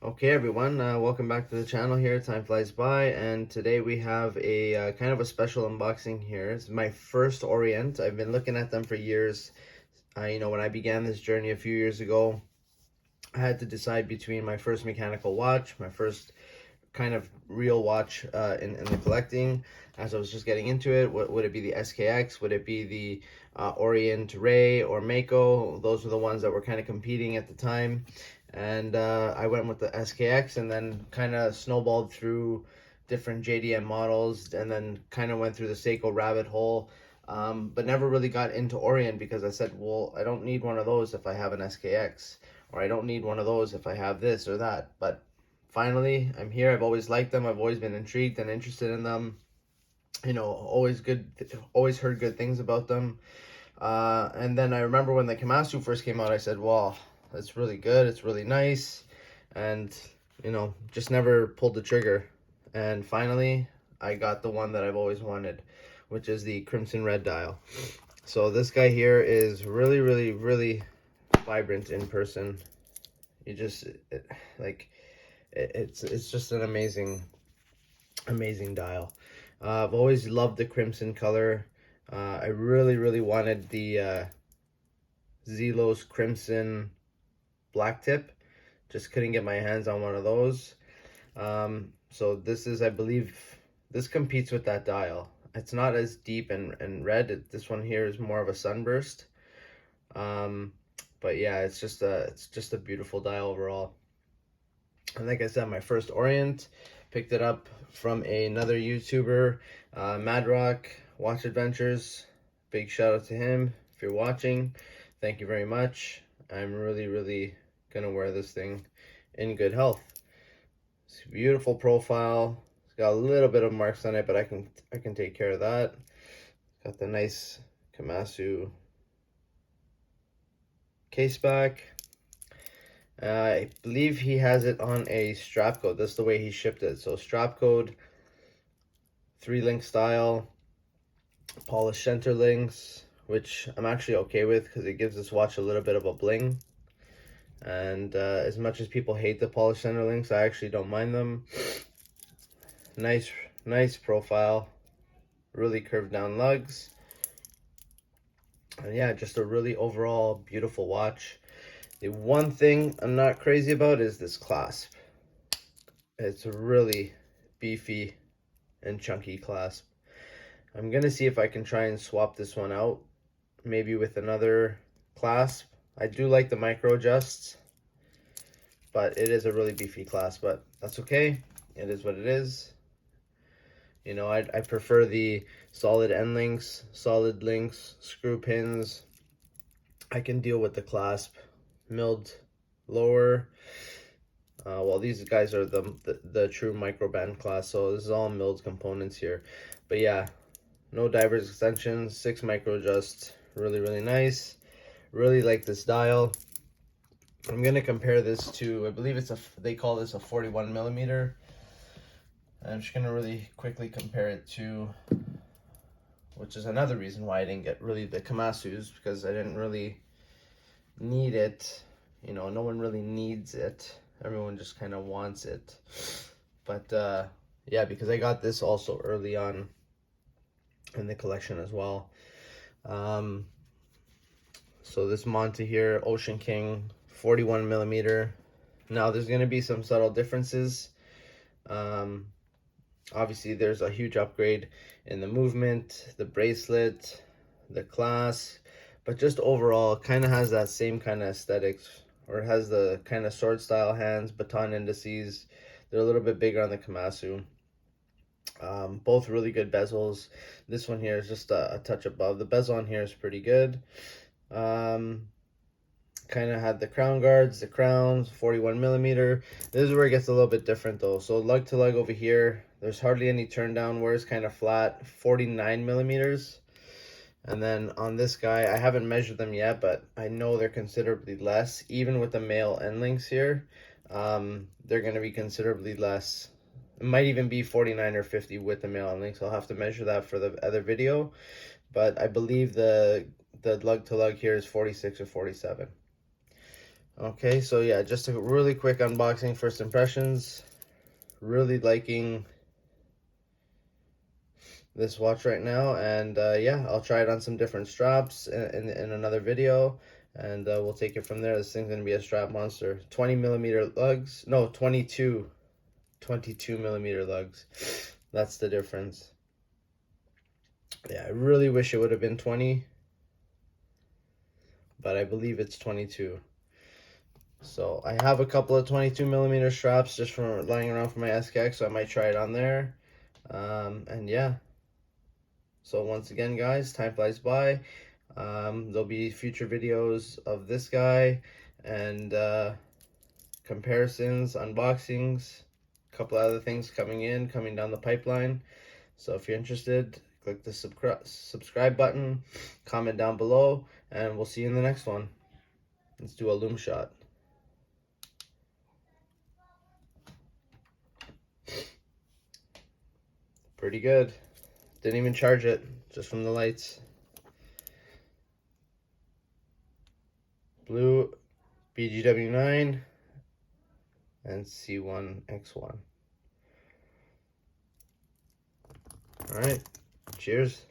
Okay, everyone, welcome back to the channel here. Time flies by, and today we have a kind of a special unboxing here. It's my first Orient. I've been looking at them for years. When I began this journey a few years ago, I had to decide between my first mechanical watch, my first kind of real watch in the collecting. As I was just getting into it, would it be the SKX? Would it be the Orient Ray or Mako? Those were the ones that were kind of competing at the time. And I went with the SKX, and then kind of snowballed through different JDM models, and then kind of went through the Seiko rabbit hole. But never really got into Orient because I said, well, I don't need one of those if I have an SKX, or I don't need one of those if I have this or that. But finally, I'm here. I've always liked them. I've always been intrigued and interested in them. Always heard good things about them. And then I remember when the Kamasu first came out, I said, "Wow, it's really good. It's really nice," and just never pulled the trigger. And finally, I got the one that I've always wanted, which is the Crimson Red dial. So this guy here is really, really, really vibrant in person. You just it's just an amazing dial. I've always loved the crimson color. I really wanted the Zelos Crimson black tip. Just couldn't get my hands on one of those. So this is, I believe, this competes with that dial. It's not as deep and red. This one here is more of a sunburst. But yeah, it's just a beautiful dial overall. And like I said, my first Orient, picked it up from another YouTuber, Madrock Watch Adventures. Big shout out to him. If you're watching, thank you very much. I'm really gonna wear this thing in good health. It's a beautiful profile. It's got a little bit of marks on it, but I can take care of that. Got the nice Kamasu case back. I believe he has it on a strap code. That's the way he shipped it. So strap code, 3-link style, polished center links, which I'm actually okay with because it gives this watch a little bit of a bling. And as much as people hate the polished center links, I actually don't mind them. Nice profile, really curved down lugs. And yeah, just a really overall beautiful watch. The one thing I'm not crazy about is this clasp. It's a really beefy and chunky clasp. I'm gonna see if I can try and swap this one out, maybe with another clasp. I do like the micro adjusts, but it is a really beefy clasp, but that's okay. It is what it is. I prefer the solid end links, solid links, screw pins. I can deal with the clasp milled lower. Well, these guys are the true microband class, so this is all milled components here. But yeah, no divers extensions, 6 micro adjusts, really nice. Really like this dial. I'm gonna compare this to, I believe they call this a 41 millimeter. I'm just gonna really quickly compare it to, which is another reason why I didn't get really the Kamasu's, because I didn't really need it. No one really needs it. Everyone just kind of wants it. But yeah, because I got this also early on in the collection as well. So this Monte here, Ocean King, 41 millimeter. Now there's going to be some subtle differences. Obviously there's a huge upgrade in the movement, the bracelet, the clasp, but just overall kind of has that same kind of aesthetics, or it has the kind of sword style hands, baton indices. They're a little bit bigger on the Kamasu. Both really good bezels. This one here is just a touch above. The bezel on here is pretty good. Kind of had the crown guards, the crowns, 41 millimeter. This is where it gets a little bit different though. So lug to lug over here, there's hardly any turn down, where it's kind of flat, 49 millimeters. And then on this guy, I haven't measured them yet, but I know they're considerably less. Even with the male end links here, they're going to be considerably less. It might even be 49 or 50 with the male end links. I'll have to measure that for the other video. But I believe the lug to lug here is 46 or 47. Okay, so yeah, just a really quick unboxing, first impressions. Really liking this watch right now, and yeah, I'll try it on some different straps in another video, and we'll take it from there. This thing's gonna be a strap monster. 20mm lugs, no, 22 millimeter lugs. That's the difference. Yeah, I really wish it would have been 20, but I believe it's 22. So I have a couple of 22mm straps just from lying around for my SKX, so I might try it on there. And yeah, so once again, guys, time flies by. There'll be future videos of this guy and comparisons, unboxings, a couple other things coming down the pipeline. So if you're interested, click the subscribe button, comment down below, and we'll see you in the next one. Let's do a loom shot. Pretty good. Didn't even charge it, just from the lights. Blue, BGW9, and C1X1. All right, cheers.